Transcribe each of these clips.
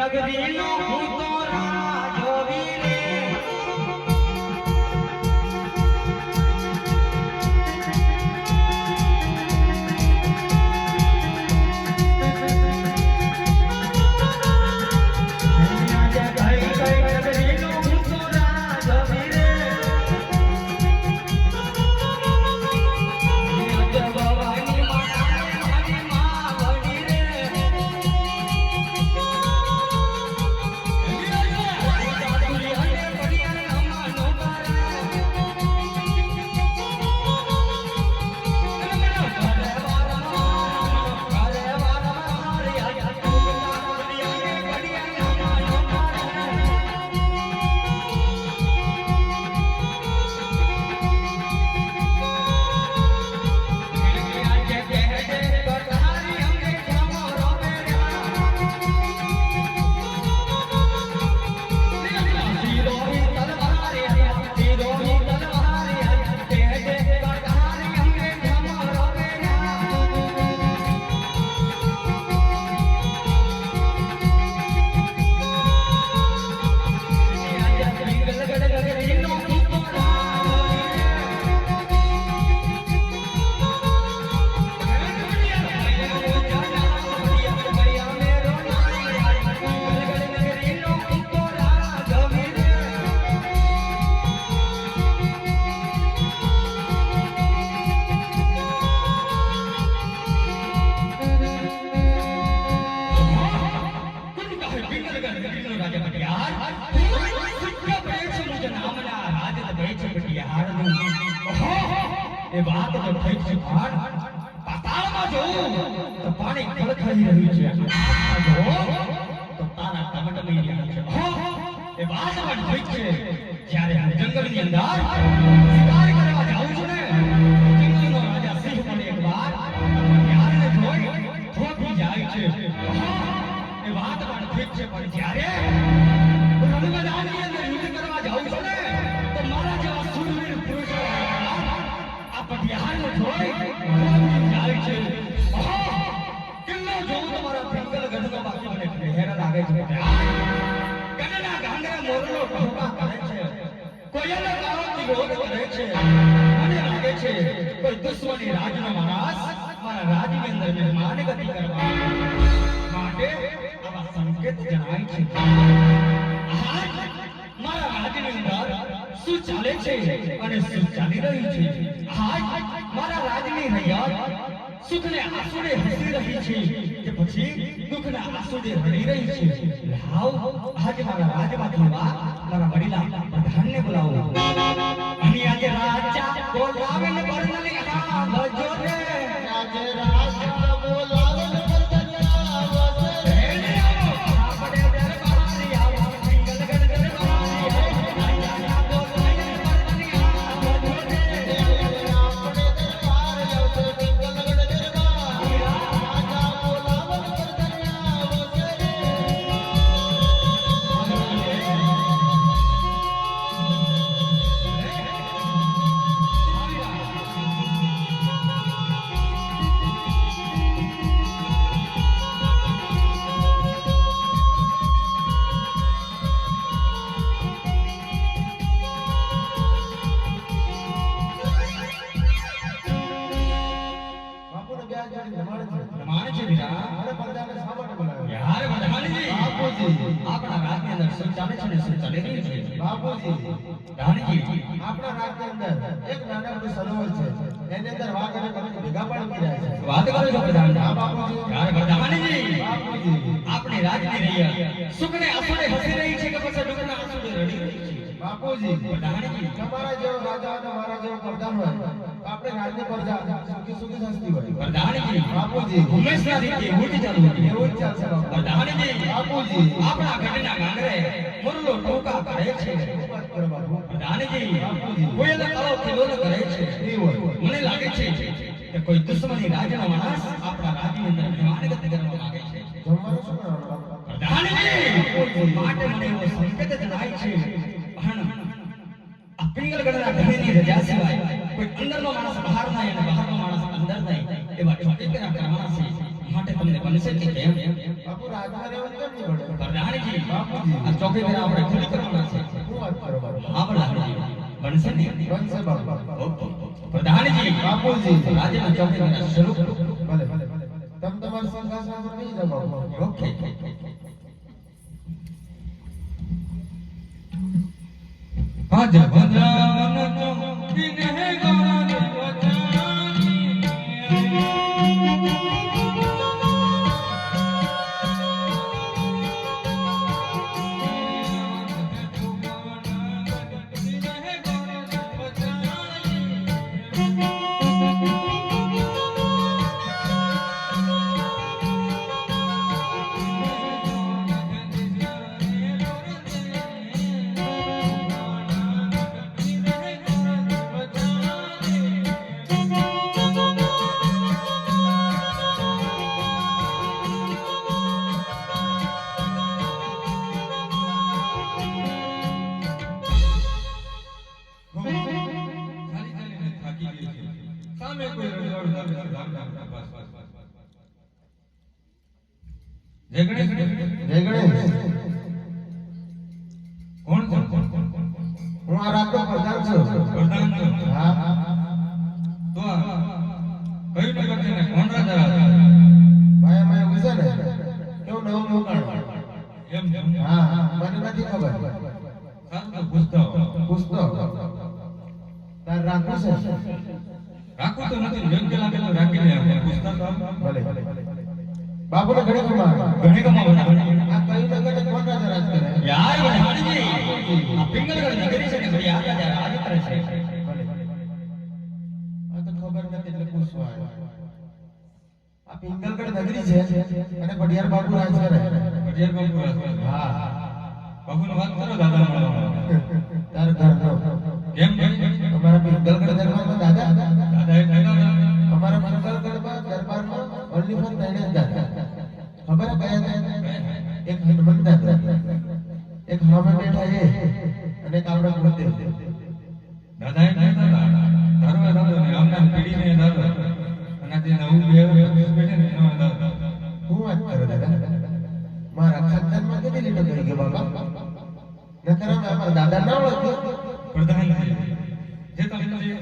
નગરીનો ભૂતો જોવી રે એ વાત તો થઈ છે ભાણ પાતાળમાં જોઉં તો પાણી ખળખળી રહ્યું છે આકાશમાં જોઉં તો તારા ટમટમી રહ્યા છે એ વાત પણ થઈ છે જ્યારે હું જંગલની અંદર શિકાર કરવા જાઉં છું ને જંગલનો રાજા સિંહ પણ એકવાર યારને જોઈ થોભી જાય છે એ વાત પણ ઠીક છે પણ જ્યારે હું રણમેદાનની અંદર યુદ્ધ કરવા જાઉં છું ને તો મારા જેવા શૂરવીર પુરુષો પટિયારને જોઈ જાય છે કિલ્લો જોઉં તમારા જંગલ ગઢનો બાકી મને હેરા લાગે છે કનના ગાંડે મોરલો ઢોકા કરે છે કોયલો કાળો વિરોધ કરે છે મને લાગે છે કોઈ દુશ્મની રાજનો માણસ મારા રાજની અંદર મહેમાન ગતિ કરવા માટે આવા સંકેત જણાય છે મારા રાજની અંદર શું ચાલે છે અને શું ચાલી રહ્યું છે મારા રાજની હૈયા સુખને આંસુડે હસી રહી છે કે પછી દુઃખના આંસુડે રડી રહી છે લાવ આજે મારા રાજમાં થવા મારા વડીલા પ્રધાનને બોલાવો અને આજે રાજા બોલાવે ને બરનલી આ ભજો રે આજે રાજા બોલાવે ને બરનલી આ ભજો રે આપણે દરબારી આવો સિંગલ ગઢ દરબારી રાજા બોલાવે ને બરનલી આ ભજો રે આપણા રાજની અંદર શું ચાલે છે ને શું ચાલી રહ્યું છે બાપુજી રાણીજી આપણા રાજની અંદર એક નાનકડું સરોવર છે એની અંદર વાઘ અને કબૂતર ભેગા પાડી રહ્યા છે વાત કરો છો પ્રધાન હા બાપુજી યાર પ્રધાનજી બાપુજી આપણી રાજની રૈયા સુખને આંસુડે હસી રહી છે કે પછી દુઃખના આંસુડે રડી રહી છે બાપુજી પ્રધાનજી તમારા જેવો રાજા અને મારા જેવો પ્રધાન હોય તો આપણે રાજની પ્રજા સુખી સુખી હસતી હોય પ્રધાનજી બાપુજી હંમેશા રીતે એવું જ ચાલવું એવું જ ચાલશે પ્રધાનજી બાપુજી આપણા ગઢના ગાંગરે મુરલો ટોકા કરે છે પ્રધાનજી કોયલ કાળો કિલોલ કરે છે મને લાગે છે કે કોઈ દુશ્મની રાજનો માણસ આપણા રાજની અંદર મહેમાનગતિ કરવા માંગે છે પ્રધાનજી માટે મને એવો સંકેત જણાય છે આ પિંગલગઢના ઘરની રજા સિવાય કોઈ અંદરનો માણસ બહાર નહીં અને બહારનો માણસ અંદર નહીં એવા ચોકીદાર કરવાના છે માટે તમને બનશે કે કેમ બાપુ રાજમાં રહેવું કેમ નહીં પડે પ્રધાનજી બાપુજી આ ચોકીદાર આપણે ખુલ્લી કરવાના છે. શું વાત કરો બાપુ? હા પણ લાકડી બનશે ને? બનશે બાપુ. ઓકે. પ્રધાનજી બાપુજી રાજ્યના ચોકીદાર શરૂ કરો. ભલે તમ તમારા સિંહાસન પર નહીં જાઓ બાપુ. ઓકે. ભજ ભજન ચોકીને ગાન સામે કોઈ રજવાડું આવે છે ગામના બસ જય ગણેશ. જય ગણેશ. કોણ છે? હું આ રાતનો પ્રધાન છું. પ્રધાન છો? હા તો આ કયું નગર છે ને કોણ રાજા ભાઈ અમે એવું છે ને કેવું નવું નવું કાઢો. એમ એમ હા મને નથી ખબર. સારું તો પૂછતા હો. પૂછતો તાર રાખવું છે? રાખવું તો નથી યોગ્ય લાગે તો રાખી લે આપણે પૂછતા તો ભલે બાપુને ઘણી કમાવે. ઘણી કમાવાના આ કયું નગર કોણ રાજા રાજ કરે? યાર વડાજી આ પિંગલગઢ નગરી છે ને ઘડી આ રાજા રાજ કરે છે. ભલે આ તો ખબર નથી એટલે પૂછવા આવ્યો. આ પિંગલગઢ નગરી છે અને પડિયાર બાપુ રાજ કરે. પટિયાર બાપુ રાજ કરે. હા બાપુને વાત કરો દાદા મળવા. તાર ઘરનો કેમ અમારા પિંગલગઢ દરબારમાં દાદા દાદા એક દાદા અમારા પિંગલગઢમાં દરબારમાં ઓનલી ફોર ત્રણે જ દાદા. ખબર કયા દાદા? એક હનુમાન દાદા, એક હામે બેઠા એ અને એક આપણા ગુરુદેવ. દાદા એક દાદા ધારવા દાદો ને આમના પીઢીને દાદો અને જે નવું બે બેઠે ને એનો દાદો. હું વાત કરો દાદા? મારા ખાનદાનમાં કેટલી લીટો કરી ગયો બાબા? નકર અમે અમારા દાદા ના ઓળખ્યો. પ્રધાનજી જે તમે જે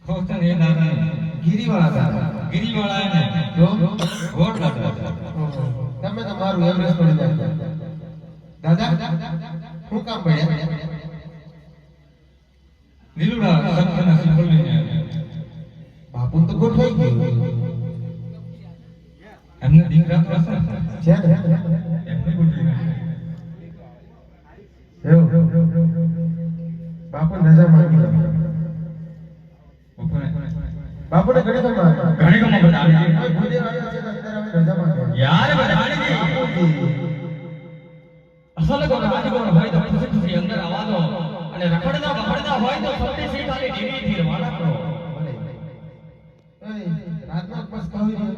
કહો છો ને એ દાદા ગીરીવાળા દાદા. ગિરિવાળા ને જો ગોળ દાદા. તમે તો મારું એવરેજ પડી જાય દાદા. શું કામ પડ્યા? લીલુડા સંતના સિમ્બોલ લઈને બાપુ તો ગોઠવાઈ ગયું એમને દીકરા તો હશે છે ને? એમને ગોઠવી એવું બાપુ નજર માંગી લો. બપોરે બાપુને ઘણી કમાવે. ઘણી કમા બતાવી કોઈ ભૂદેવ આવ્યો છે તો અત્યારે અમે રજા માંગે. યાર બધાણી અસલ કો રાજગોળ હોય તો ખુશી ખુશી અંદર આવવા દો અને રખડતા બખડતા હોય તો સૌથી સી ખાલી ઢીરી થી રવાના કરો. ભલે ઓય રાતના બસ કહું છું.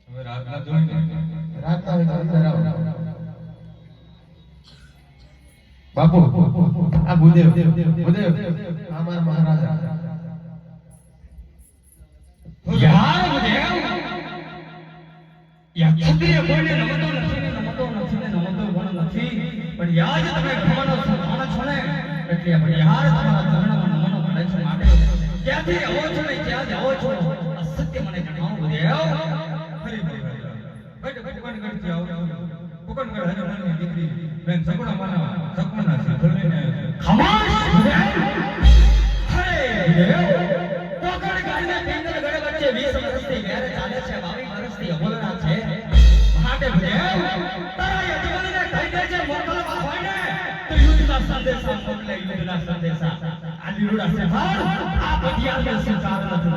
હવે રાતના જોઈને રાતના હોય તો અંદર આવો. બાપુ આ ભૂદેવ ભૂદેવ આ મારા મહારાજા. યાર બુદેવ યા ક્ષત્રિય કોઈને નમતો નથી ને નમતો નથી ને નમતો પણ નથી પણ યાદ તમે ભગવાનનો સંતાન છો ને એટલે પણ યાર તમારા ચરણમાં નમનો મળે છે માટે ક્યાંથી આવો છો ને ક્યાં જાઓ છો આ સત્ય મને જણાવો બુદેવ. ફરી બેટ ભગવાન કરતી આવો કોકણ કર હનુમાનની દીકરી બેન સગુણા માના સગુણા છે ધરવીને ખમાશ બુદેવ. હે બુદેવ કોકણ ગાડીને પિંગલ ગળે વચ્ચે 20 વર્ષથી વેર ચાલે છે 22 વર્ષથી અબોલના છે માટે બુદેવ તારા યજમાનને કહી દેજે મોકલવા હોય ને તો યુદ્ધના સંદેશા મોકલે યુદ્ધના સંદેશા આ લીલુડા સફાર આ પટિયાને સ્વીકાર નથી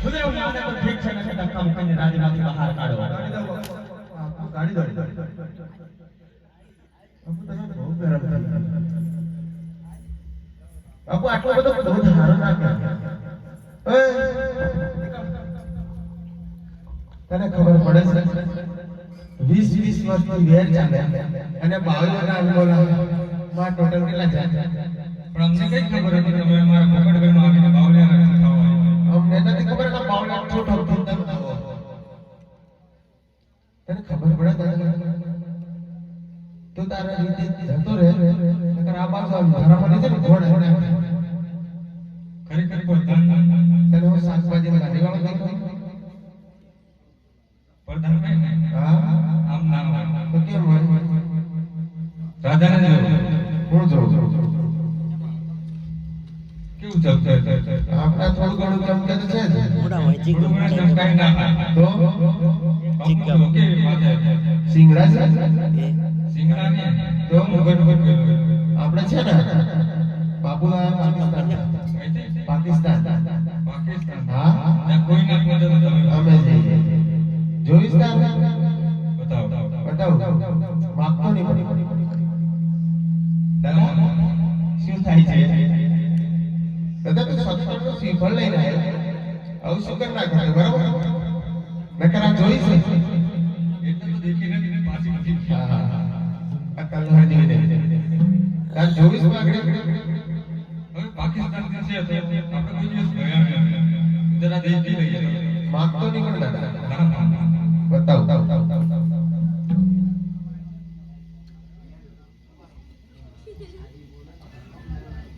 બુદેવ માને તો ઠીક છે ને ધક્કા મૂકીને રાજમાંથી બહાર કાઢો. ગાડી દો બાપુ તમે બહુ ગરમ થઈ ગયા. બાપુ આટલો બધો ક્રોધ હારો ના કર. તને ખબર પડે છે 20 વર્ષથી વેર ચાલે અને 22 ના અનુભવ માં ટોટલ કેટલા છે? પણ અમને કઈ ખબર હતી તમે અમારા પકડગઢમાં આવીને બાવલિયા નથી થવા. અમને નથી ખબર કે બાવળિયા ઠોઠો ઠોઠો થવો. તને ખબર પડે દાદા તું તારા રીતે જતો રહે નકર આ બાજુ આવી ધરામાં છે ને ઘોડે ખરેખર પ્રધાન તને હું શાકભાજી લારી વાળો દેખાય પ્રધાન ભાઈ હા આમ ના હોય તો કેમ હોય રાધાને જો હું જોઉં કેવું ચમકે આપણા થોડું ઘણું ચમકે તો છે જ મોટા હોય થોડું ઘણું ચમકાય ના તો ચીકમ કેવી માથે સિંગડા છે સિંગડા ને તો મુગટ મુગટ આપણે છે ને બાબુલા પાકિસ્તાન પાકિસ્તાન હા ત્યાં કોઈ ના પહોંચે તો તમે અમે જઈએ જોઈશ તાર બતાવો બતાવ માગતો નહીં પડી દાદા શું થાય છે દાદા તું સત્સંગનું શ્રીફળ લઈને આવ્યો આવું શું કરી નાખે બરાબર નકર આ જોઈશ એટલે તો દેખી નથી પાછી નથી હા હા આ તલવાર જેવી દે તાર જોઈશ માગડે હવે પાકિસ્તાન જે છે તો આપણે કોઈ દિવસ ગયા નથી જરા દેખી લઈએ માગતો નહીં પણ દાદા ના ના ના બતાવ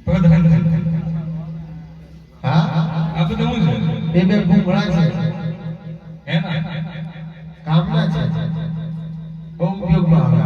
પ્રધાન હા આ બધું શું છે એ બે ભૂંગળા છે હે ના કામના છે બહુ ઉપયોગમાં આવે